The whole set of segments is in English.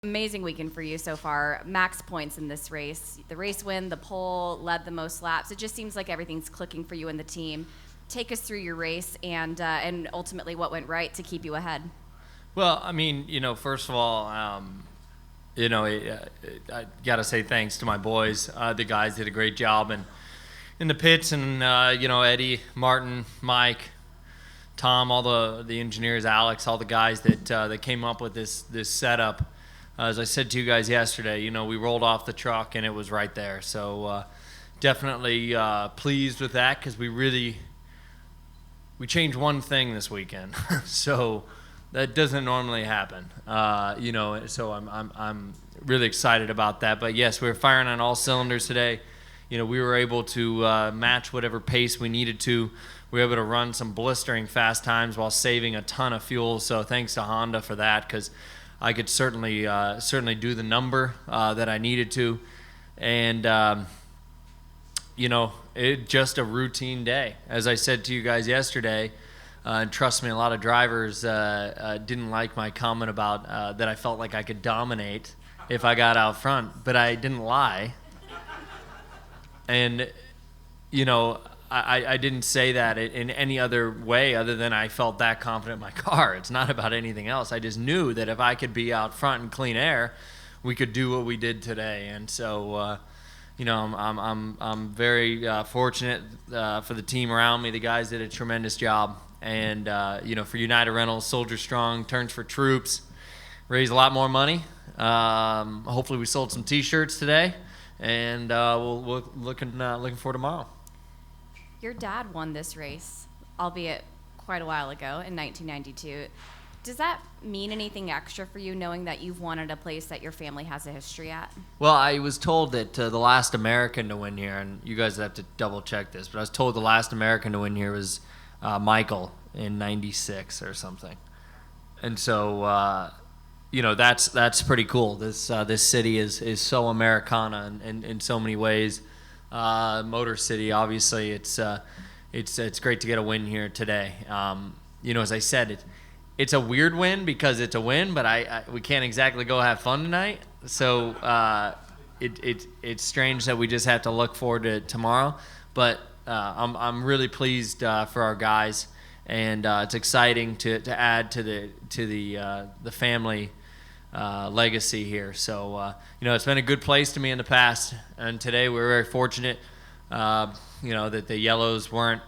Amazing weekend for you so far. Max points in this race. The race win, the pole, led the most laps. It just seems like everything's clicking for you and the team. Take us through your race and ultimately what went right to keep you ahead. Well, I mean, first of all, I got to say thanks to my boys. The guys did a great job in the pits, and Eddie, Martin, Mike, Tom, all the engineers, Alex, all the guys that came up with this setup. As I said to you guys yesterday, we rolled off the truck and it was right there. So definitely pleased with that because we changed one thing this weekend. So that doesn't normally happen. So I'm really excited about that. But yes, we were firing on all cylinders today. We were able to match whatever pace we needed to. We were able to run some blistering fast times while saving a ton of fuel. So thanks to Honda for that, because I could certainly do the number that I needed to. And, it just a routine day. As I said to you guys yesterday, and trust me, a lot of drivers didn't like my comment about that I felt like I could dominate if I got out front, but I didn't lie. And, I didn't say that in any other way other than I felt that confident in my car. It's not about anything else. I just knew that if I could be out front in clean air, we could do what we did today. And so, I'm very fortunate for the team around me. The guys did a tremendous job. And, for United Rentals, Soldier Strong, Turns for Troops, raised a lot more money. Hopefully we sold some T-shirts today. And we're looking for tomorrow. Your dad won this race, albeit quite a while ago in 1992. Does that mean anything extra for you, knowing that you've won at a place that your family has a history at? Well, I was told that the last American to win here, and you guys have to double check this, but I was told the last American to win here was Michael in '96 or something. And so, that's pretty cool. This city is so Americana in so many ways. Motor City, obviously, it's great to get a win here today. As I said, it's a weird win because it's a win, but we can't exactly go have fun tonight. So it's strange that we just have to look forward to tomorrow. But I'm really pleased for our guys, and it's exciting to add to the family legacy here. So, it's been a good place to me in the past, and today we were very fortunate, that the yellows weren't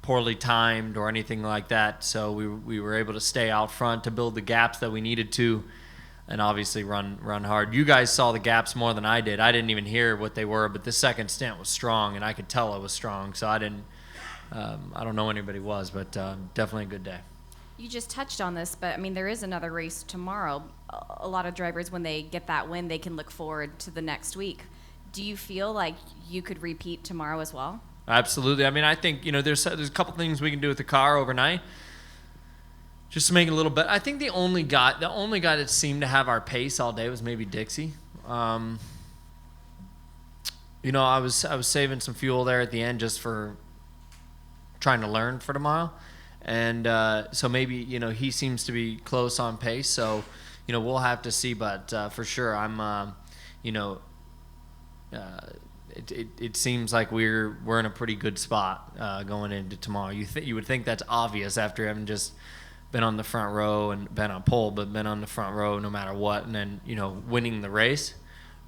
poorly timed or anything like that. So we were able to stay out front to build the gaps that we needed to, and obviously run hard. You guys saw the gaps more than I did. I didn't even hear what they were, but the second stint was strong, and I could tell it was strong. So I don't know anybody was, but definitely a good day. You just touched on this, but there is another race tomorrow. A lot of drivers, when they get that win, they can look forward to the next week. Do you feel like you could repeat tomorrow as well? Absolutely. I think there's a couple things we can do with the car overnight, just to make it a little bit. I think the only guy that seemed to have our pace all day was maybe Dixie. I was saving some fuel there at the end just for trying to learn for tomorrow. And so maybe, he seems to be close on pace. So, we'll have to see. But for sure, I'm, it seems like we're in a pretty good spot going into tomorrow. You would think that's obvious after having just been on the front row and been on pole, but been on the front row no matter what, and then, winning the race.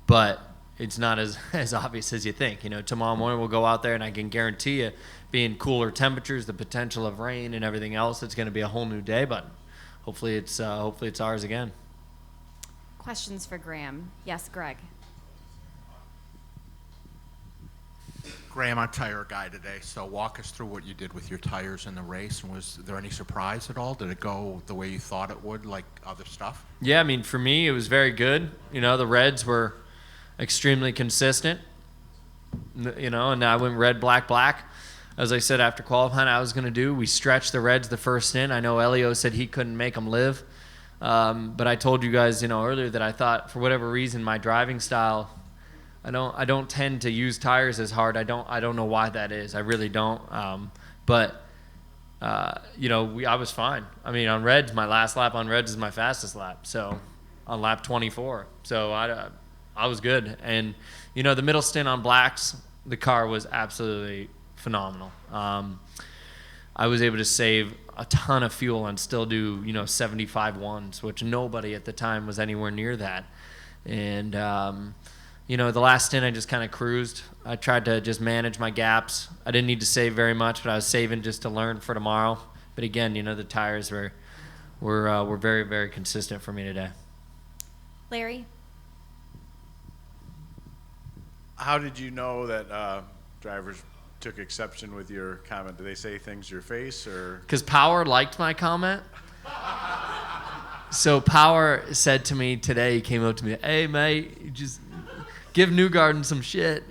But it's not as obvious as you think. Tomorrow morning we'll go out there, and I can guarantee you, being cooler temperatures, the potential of rain and everything else, it's going to be a whole new day. But hopefully it's ours again. Questions for Graham? Yes, Greg. Graham, I'm a tire guy today, so walk us through what you did with your tires in the race. And was there any surprise at all? Did it go the way you thought it would, like other stuff? Yeah, for me, it was very good. The reds were extremely consistent. And I went red, black, black. As I said after qualifying, I was going to do. We stretched the reds the first stint. I know Elio said he couldn't make them live. But I told you guys, earlier that I thought, for whatever reason, my driving style, I don't tend to use tires as hard. I don't know why that is. I really don't. But I was fine. On reds, my last lap on reds is my fastest lap. So on lap 24. So I was good. And, the middle stint on blacks, the car was absolutely phenomenal. I was able to save a ton of fuel and still do, 75 ones, which nobody at the time was anywhere near that. And, the last stint I just kind of cruised. I tried to just manage my gaps. I didn't need to save very much, but I was saving just to learn for tomorrow. But again, the tires were very, very consistent for me today. Larry? How did you know that drivers took exception with your comment? Did they say things to your face, or? Because Power liked my comment. So Power said to me today, he came up to me, "Hey, mate, just give Newgarden some shit,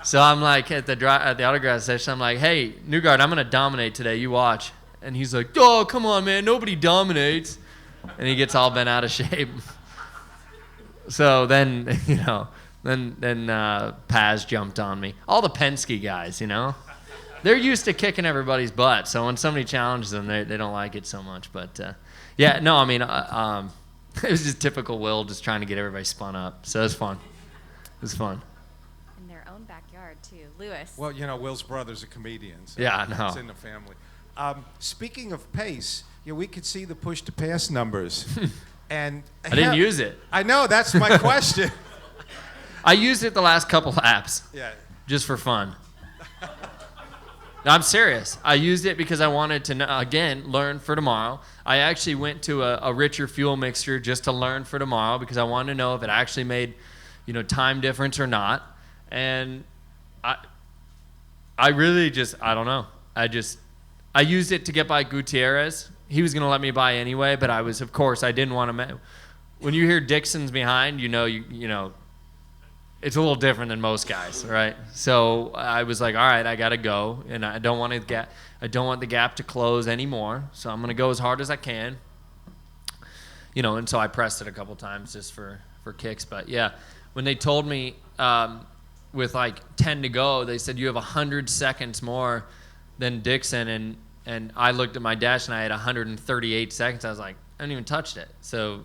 So I'm like, at the autograph session, I'm like, "Hey, Newgarden, I'm going to dominate today. You watch." And he's like, "Oh, come on, man. Nobody dominates." And he gets all bent out of shape. So then, then Paz jumped on me. All the Penske guys, they're used to kicking everybody's butt. So when somebody challenges them, they don't like it so much. But, it was just typical Will just trying to get everybody spun up. So it was fun. It was fun. In their own backyard, too. Lewis? Well, Will's brother's a comedian. So Yeah, I know. It's in the family. Speaking of pace, we could see the push-to-pass numbers. And I didn't use it. I know, that's my question. I used it the last couple laps. Yeah. Just for fun. No, I'm serious. I used it because I wanted to, again, learn for tomorrow. I actually went to a richer fuel mixture just to learn for tomorrow because I wanted to know if it actually made, time difference or not. And I really just, I don't know. I used it to get by Gutierrez. He was going to let me by anyway, but I didn't want to. When you hear Dixon's behind, it's a little different than most guys, right? So I was like, all right, I got to go, and I don't want the gap to close anymore. So I'm going to go as hard as I can, and so I pressed it a couple times just for kicks. But yeah, when they told me with like 10 to go, they said you have 100 seconds more than Dixon, and I looked at my dash and I had 138 seconds. I was like, I haven't even touched it. So,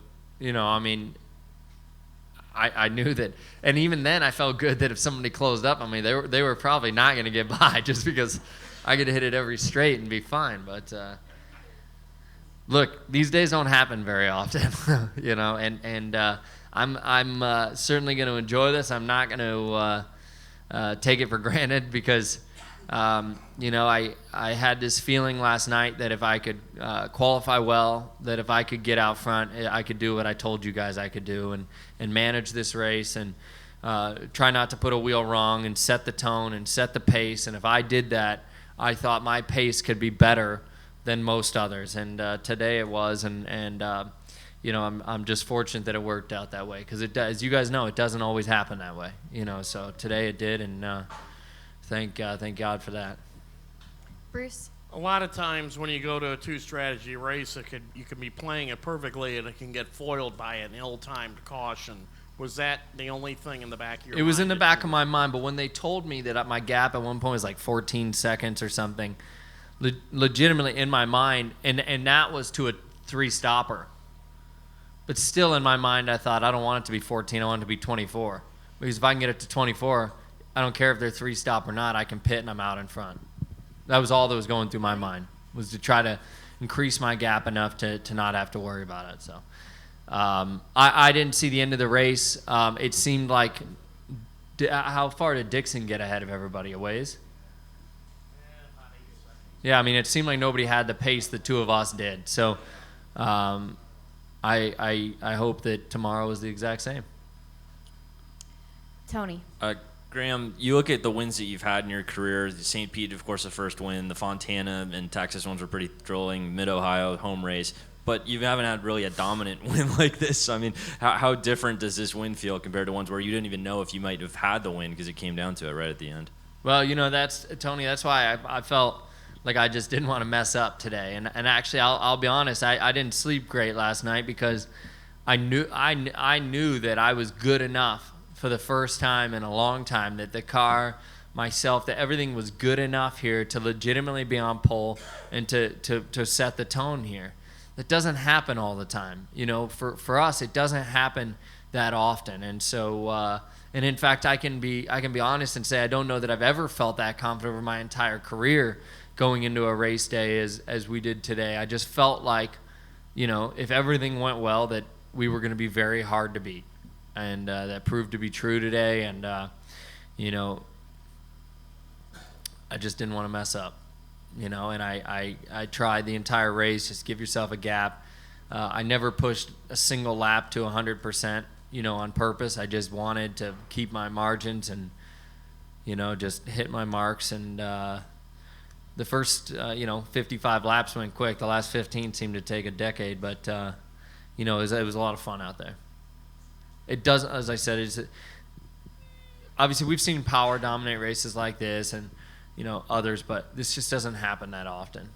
I knew that, and even then I felt good that if somebody closed up on me, they were probably not going to get by just because I could hit it every straight and be fine. But look, these days don't happen very often, and I'm certainly going to enjoy this. I'm not going to take it for granted because I had this feeling last night that if I could qualify well, that if I could get out front, I could do what I told you guys I could do and manage this race and try not to put a wheel wrong and set the tone and set the pace. And if I did that, I thought my pace could be better than most others. And today it was. And I'm just fortunate that it worked out that way because as you guys know, it doesn't always happen that way. So today it did, and thank God for that. Bruce? A lot of times when you go to a two-strategy race, you can be playing it perfectly and it can get foiled by an ill-timed caution. Was that the only thing in the back of your mind? It was in the back of my mind, but when they told me that my gap at one point was like 14 seconds or something, legitimately in my mind, and that was to a three-stopper. But still in my mind, I thought, I don't want it to be 14, I want it to be 24. Because if I can get it to 24, I don't care if they're three-stop or not, I can pit and I'm out in front. That was all that was going through my mind, was to try to increase my gap enough to not have to worry about it. So I didn't see the end of the race. It seemed like, how far did Dixon get ahead of everybody? A ways? Yeah, it seemed like nobody had the pace the two of us did. So I hope that tomorrow is the exact same. Tony? Graham, you look at the wins that you've had in your career. The St. Pete, of course, the first win. The Fontana and Texas ones were pretty thrilling. Mid-Ohio, home race. But you haven't had really a dominant win like this. How different does this win feel compared to ones where you didn't even know if you might have had the win because it came down to it right at the end? Well, that's Tony. That's why I felt like I just didn't want to mess up today. And actually, I'll be honest. I didn't sleep great last night because I knew that I was good enough for the first time in a long time, that the car, myself, that everything was good enough here to legitimately be on pole and to set the tone here. that doesn't happen all the time. You know, for us, it doesn't happen that often. And so, and in fact, I can be honest and say I don't know that I've ever felt that confident over my entire career going into a race day as we did today. I just felt like, you know, if everything went well, that we were going to be very hard to beat. And that proved to be true today. And, you know, I just didn't want to mess up, you know, and I tried the entire race, just give yourself a gap. I never pushed a single lap to 100%, you know, on purpose. I just wanted to keep my margins and, you know, just hit my marks. And the first, you know, 55 laps went quick. The last 15 seemed to take a decade, but, you know, it was a lot of fun out there. It doesn't, as I said, obviously we've seen power dominate races like this and, you know, others, but this just doesn't happen that often.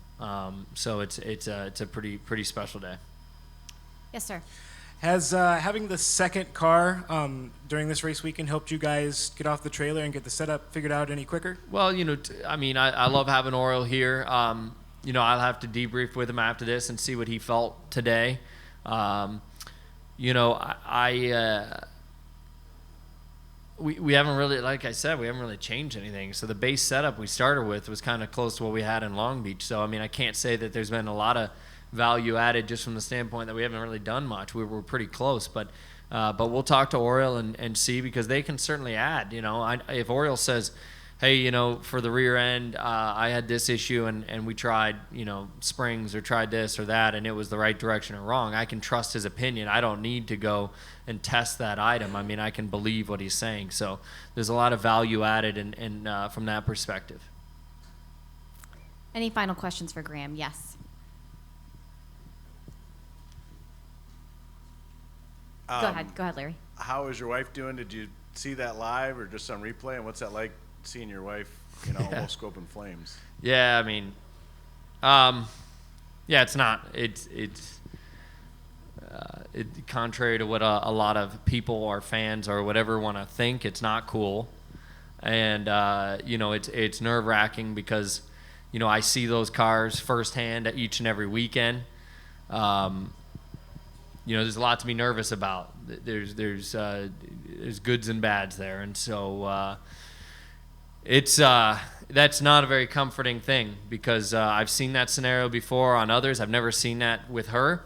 So it's a pretty special day. Yes, sir. Has having the second car during this race weekend helped you guys get off the trailer and get the setup figured out any quicker? Well, you know, I mean, I love having Oriole here. You know, I'll have to debrief with him after this and see what he felt today. You know, we haven't really, like I said, we haven't really changed anything. So the base setup we started with was kind of close to what we had in Long Beach. So, I mean, I can't say that there's been a lot of value added just from the standpoint that we haven't really done much. We're pretty close, but we'll talk to Oriole and see, because they can certainly add. You know, if Oriole says, hey, you know, for the rear end, I had this issue and we tried, you know, springs or tried this or that, and it was the right direction or wrong, I can trust his opinion. I don't need to go and test that item. I mean, I can believe what he's saying. So there's a lot of value added in from that perspective. Any final questions for Graham? Yes. Go ahead, Larry. How is your wife doing? Did you see that live or just on replay? And what's that like, seeing your wife, you know, almost go up in flames? Yeah, I mean, yeah, it's not. It's contrary to what a lot of people or fans or whatever want to think. It's not cool, and you know, it's nerve-wracking because, you know, I see those cars firsthand each and every weekend. You know, there's a lot to be nervous about. There's goods and bads there, and so it's that's not a very comforting thing, because I've seen that scenario before on others. I've never seen that with her,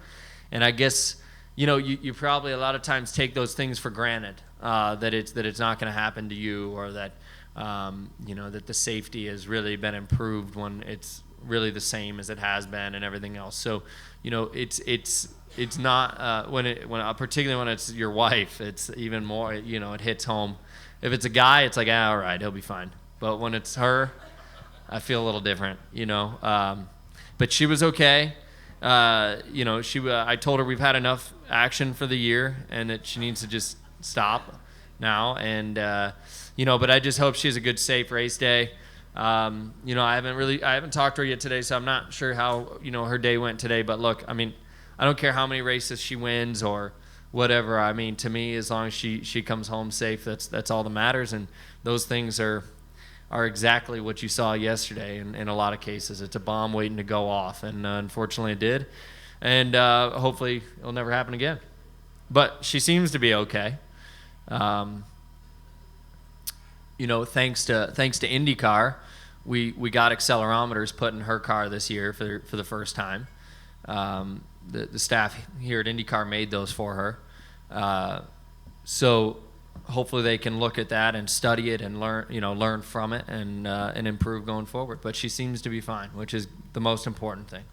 and I guess, you know, you probably a lot of times take those things for granted, that it's not going to happen to you, or that you know, that the safety has really been improved when it's really the same as it has been and everything else. So, you know, it's not particularly when it's your wife, it's even more, you know, it hits home. If it's a guy, it's like, all right, he'll be fine. But when it's her, I feel a little different, you know. But she was okay. You know, I told her we've had enough action for the year and that she needs to just stop now. And you know, but I just hope she has a good, safe race day. You know, I haven't talked to her yet today, so I'm not sure how, you know, her day went today. But look, I mean, I don't care how many races she wins or whatever. I mean, to me, as long as she comes home safe, that's all that matters. And those things are exactly what you saw yesterday. In a lot of cases, it's a bomb waiting to go off, and unfortunately it did. And hopefully it'll never happen again. But she seems to be okay. You know, thanks to IndyCar, we got accelerometers put in her car this year for the first time. The staff here at IndyCar made those for her. So hopefully they can look at that and study it and learn from it and improve going forward. But she seems to be fine, which is the most important thing.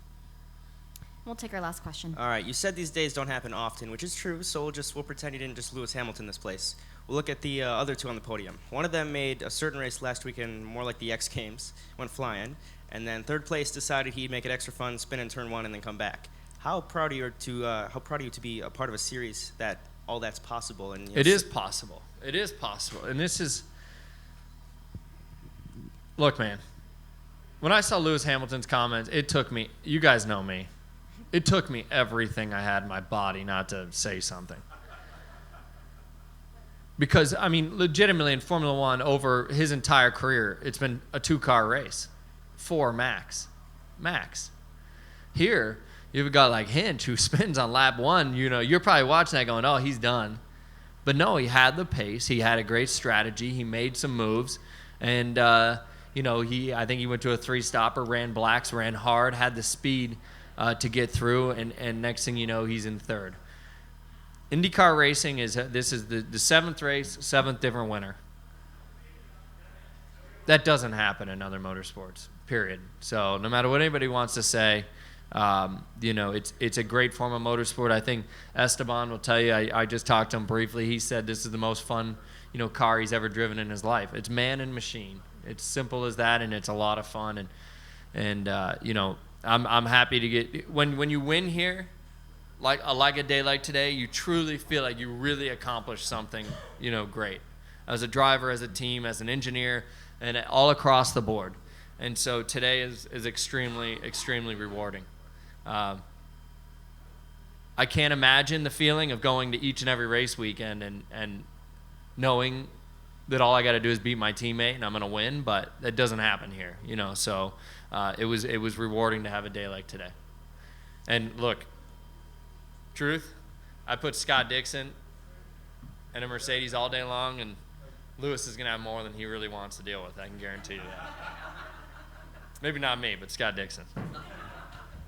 We'll take our last question. All right, you said these days don't happen often, which is true, so we'll pretend you didn't just Lewis Hamilton this place. We'll look at the other two on the podium. One of them made a certain race last weekend more like the X Games, went flying, and then third place decided he'd make it extra fun, spin in turn one, and then come back. How proud are you to be a part of a series that all that's possible? And it is possible. It is possible, and this is. Look, man. When I saw Lewis Hamilton's comments, it took me. You guys know me. It took me everything I had in my body not to say something. Because, I mean, legitimately in Formula One, over his entire career, it's been a two-car race. 4 max. Here, You have a guy like Hinch who spins on lap 1. You know, you're probably watching that going, oh, he's done. But no, he had the pace. He had a great strategy. He made some moves. And, you know, I think he went to a 3-stopper, ran blacks, ran hard, had the speed to get through. And next thing you know, he's in 3rd. IndyCar racing this is the 7th race, 7th different winner. That doesn't happen in other motorsports, period. So no matter what anybody wants to say, you know, it's a great form of motorsport. I think Esteban will tell you, I just talked to him briefly. He said this is the most fun, you know, car he's ever driven in his life. It's man and machine. It's simple as that, and it's a lot of fun. And you know, I'm happy to get when you win here, like a day like today, you truly feel like you really accomplished something, you know, great. As a driver, as a team, as an engineer, and all across the board. And so today is extremely, extremely rewarding. I can't imagine the feeling of going to each and every race weekend and knowing that all I got to do is beat my teammate and I'm going to win, but that doesn't happen here, you know. So it was rewarding to have a day like today. And look, truth, I put Scott Dixon in a Mercedes all day long, and Lewis is going to have more than he really wants to deal with. I can guarantee you that. Maybe not me, but Scott Dixon.